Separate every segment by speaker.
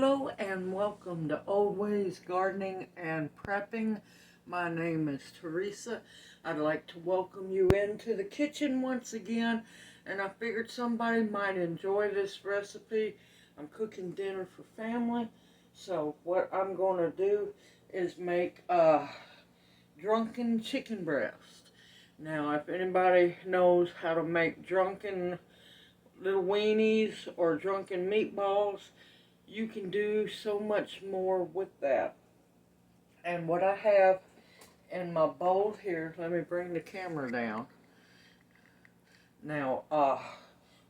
Speaker 1: Hello and welcome to Old Ways Gardening and Prepping. My name is Teresa. I'd like to welcome you into the kitchen once again, and I figured somebody might enjoy this recipe. I'm cooking dinner for family, so what I'm going to do is make drunken chicken breast. Now, if anybody knows how to make drunken little weenies or drunken meatballs, you can do so much more with that. And what I have in my bowl here, let me bring the camera down. Now,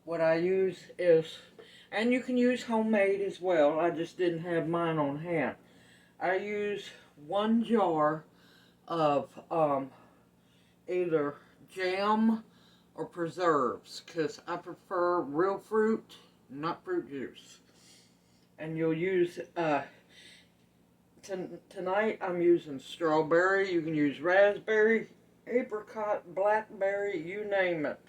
Speaker 1: what I use is, and you can use homemade as well, I just didn't have mine on hand. I use 1 jar of either jam or preserves, because I prefer real fruit, not fruit juice. And you'll use, tonight I'm using strawberry, you can use raspberry, apricot, blackberry, you name it.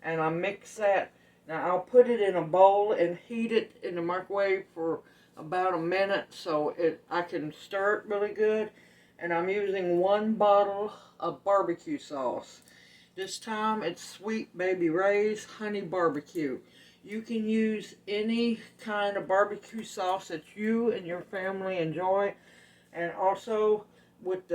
Speaker 1: And I mix that. Now I'll put it in a bowl and heat it in the microwave for about a minute so I can stir it really good. And I'm using 1 bottle of barbecue sauce. This time it's Sweet Baby Ray's Honey Barbecue. You can use any kind of barbecue sauce that you and your family enjoy. And also, with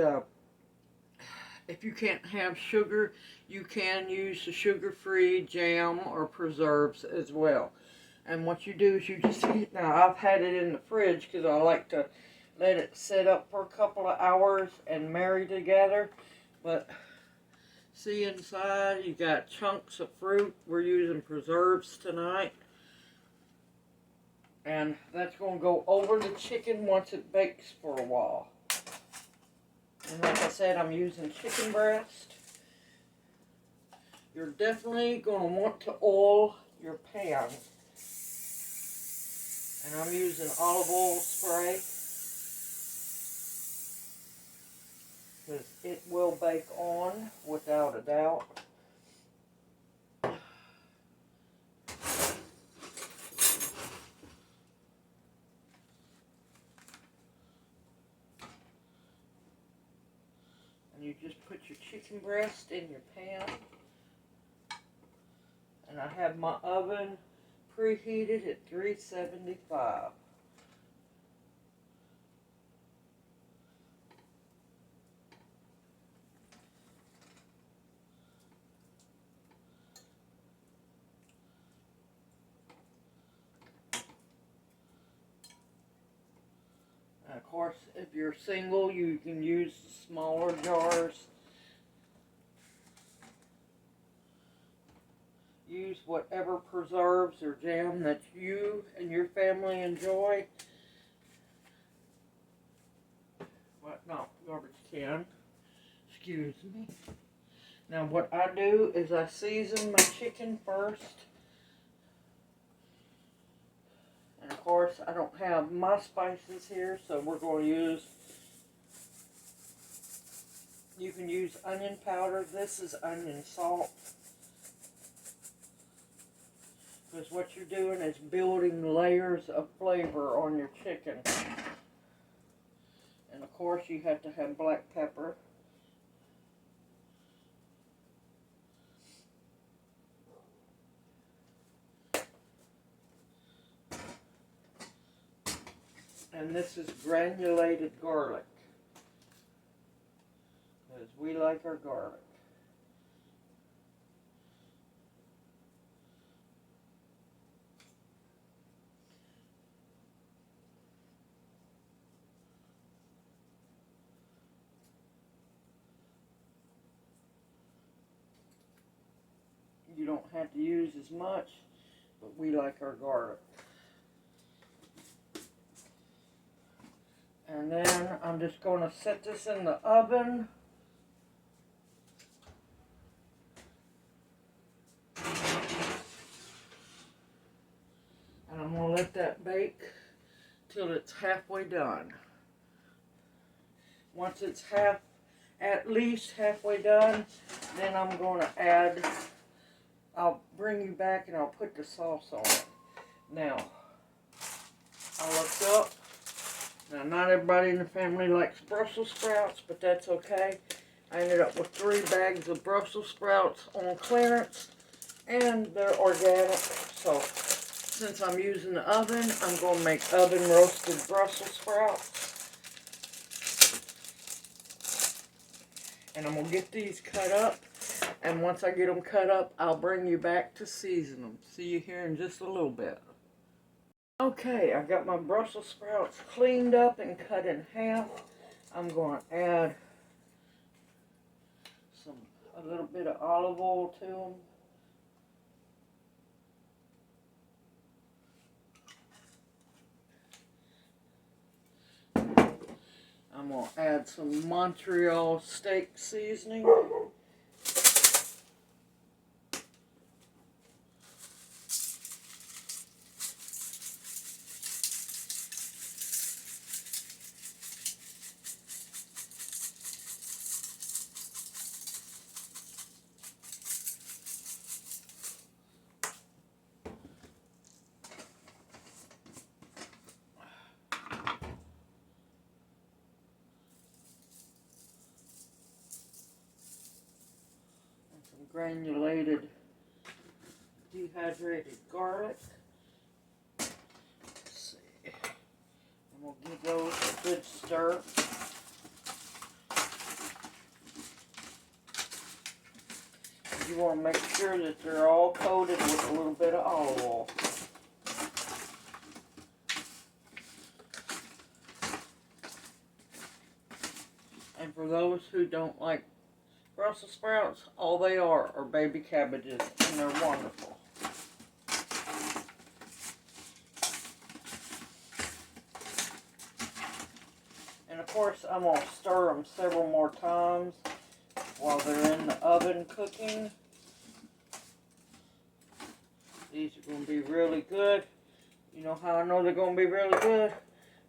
Speaker 1: if you can't have sugar, you can use the sugar-free jam or preserves as well. And what you do is you just heat. Now, I've had it in the fridge because I like to let it sit up for a couple of hours and marry together. But see inside, you got chunks of fruit. We're using preserves tonight. And that's going to go over the chicken once it bakes for a while. And like I said, I'm using chicken breast. You're definitely going to want to oil your pan. And I'm using olive oil spray, because it will bake on without a doubt. And you just put your chicken breast in your pan. And I have my oven preheated at 375. And of course, if you're single, you can use the smaller jars. Use whatever preserves or jam that you and your family enjoy. What? No, garbage can. Excuse me. Now what I do is I season my chicken first. And of course I don't have my spices here, so we're going to use, you can use onion powder. This is onion salt. Because what you're doing is building layers of flavor on your chicken. And of course you have to have black pepper. And this is granulated garlic, because we like our garlic. You don't have to use as much, but we like our garlic. And then I'm just going to set this in the oven. And I'm going to let that bake till it's halfway done. Once it's at least halfway done, then I'm going to add, I'll bring you back and I'll put the sauce on it. Now, I looked up Now, not everybody in the family likes Brussels sprouts, but that's okay. I ended up with 3 bags of Brussels sprouts on clearance, and they're organic. So, since I'm using the oven, I'm going to make oven roasted Brussels sprouts. And I'm going to get these cut up. And once I get them cut up, I'll bring you back to season them. See you here in just a little bit. Okay, I got my Brussels sprouts cleaned up and cut in half. I'm going to add a little bit of olive oil to them. I'm going to add some Montreal steak seasoning. Granulated dehydrated garlic. Let's see. And we'll give those a good stir. You want to make sure that they're all coated with a little bit of olive oil. And for those who don't like Brussels sprouts, all they are baby cabbages, and they're wonderful. And of course, I'm going to stir them several more times while they're in the oven cooking. These are going to be really good. You know how I know they're going to be really good?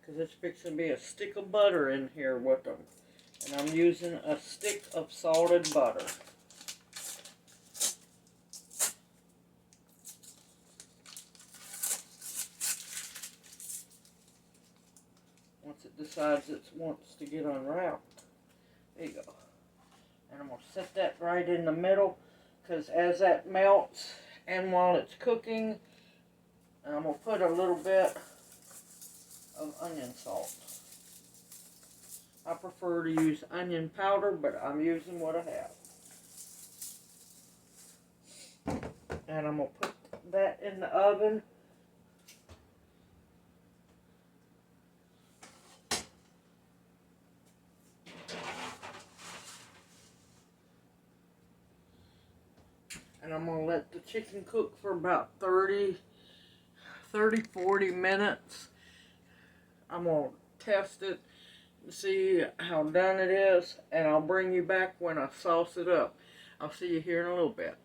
Speaker 1: Because it's fixing to be a stick of butter in here with them. And I'm using a stick of salted butter. Once it decides it wants to get unwrapped. There you go. And I'm going to set that right in the middle, because as that melts and while it's cooking, I'm going to put a little bit of onion salt. I prefer to use onion powder, but I'm using what I have. And I'm going to put that in the oven. And I'm going to let the chicken cook for about 30, 40 minutes. I'm going to test it, see how done it is, and I'll bring you back when I sauce it up. I'll see you here in a little bit.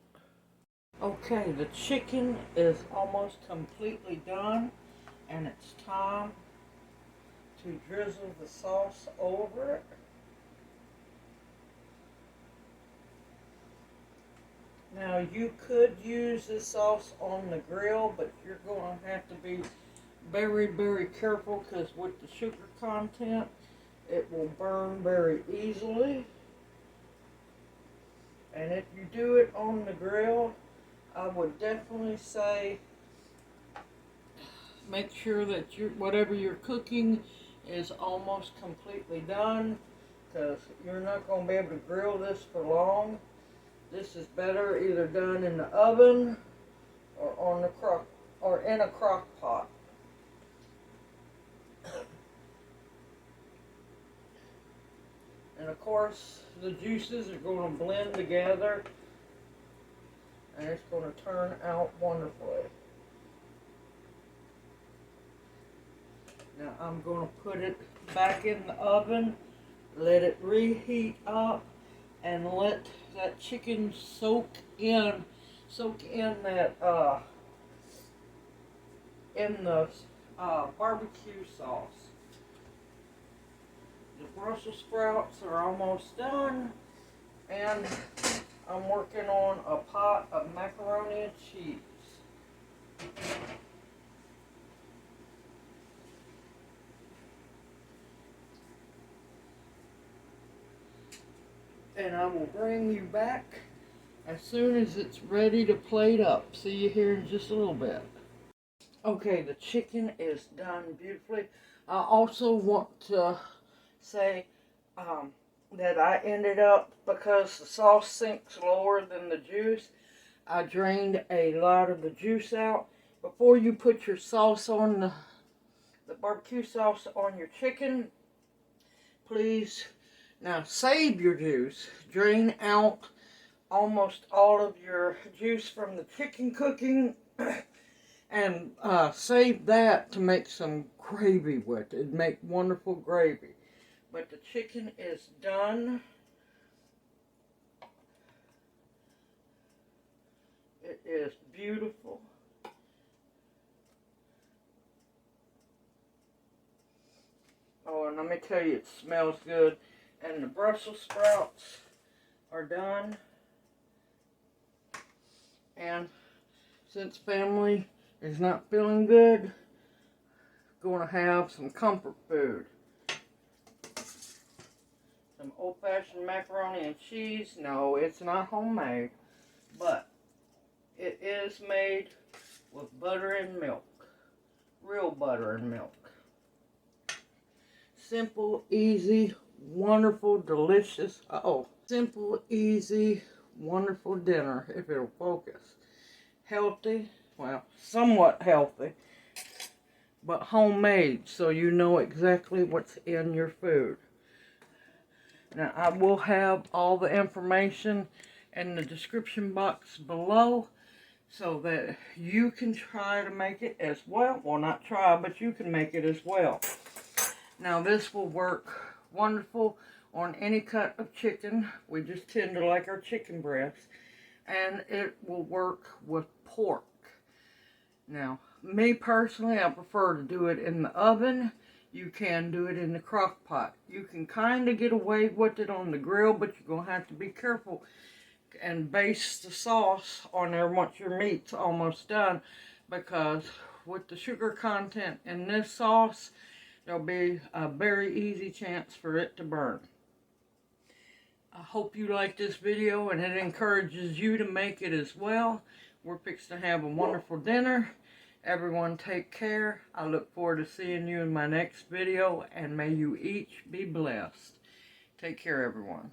Speaker 1: Okay, the chicken is almost completely done, and it's time to drizzle the sauce over it. Now, you could use this sauce on the grill, but you're going to have to be very, very careful, because with the sugar content, it will burn very easily. And if you do it on the grill, I would definitely say make sure that whatever you're cooking is almost completely done, because you're not going to be able to grill this for long. This is better either done in the oven or on the in a crock pot. And of course, the juices are going to blend together, and it's going to turn out wonderfully. Now I'm going to put it back in the oven, let it reheat up, and let that chicken soak in that in the barbecue sauce. The Brussels sprouts are almost done, and I'm working on a pot of macaroni and cheese. and I will bring you back as soon as it's ready to plate up. See you here in just a little bit. Okay, the chicken is done beautifully. I also want to say that I ended up, because the sauce sinks lower than the juice, I drained a lot of the juice out. Before you put your sauce on the barbecue sauce on your chicken, please now save your juice. Drain out almost all of your juice from the chicken cooking and save that to make some gravy with. It'd make wonderful gravy. But the chicken is done. It is beautiful. Oh, and let me tell you, it smells good. And the Brussels sprouts are done. And since family is not feeling good, going to have some comfort food. Some old-fashioned macaroni and cheese. No, it's not homemade, but it is made with butter and milk. Real butter and milk. Simple, easy, wonderful, delicious. Simple, easy, wonderful dinner, if it'll focus. Healthy, well, somewhat healthy, but homemade, so you know exactly what's in your food. Now, I will have all the information in the description box below so that you can try to make it as well. Well, not try, but you can make it as well. Now, this will work wonderful on any cut of chicken. We just tend to like our chicken breasts. And it will work with pork. Now, me personally, I prefer to do it in the oven. You can do it in the crock pot. You can kind of get away with it on the grill, but you're going to have to be careful and baste the sauce on there once your meat's almost done, because with the sugar content in this sauce, there'll be a very easy chance for it to burn. I hope you like this video and it encourages you to make it as well. We're fixing to have a wonderful dinner. Everyone take care. I look forward to seeing you in my next video, and may you each be blessed. Take care, everyone.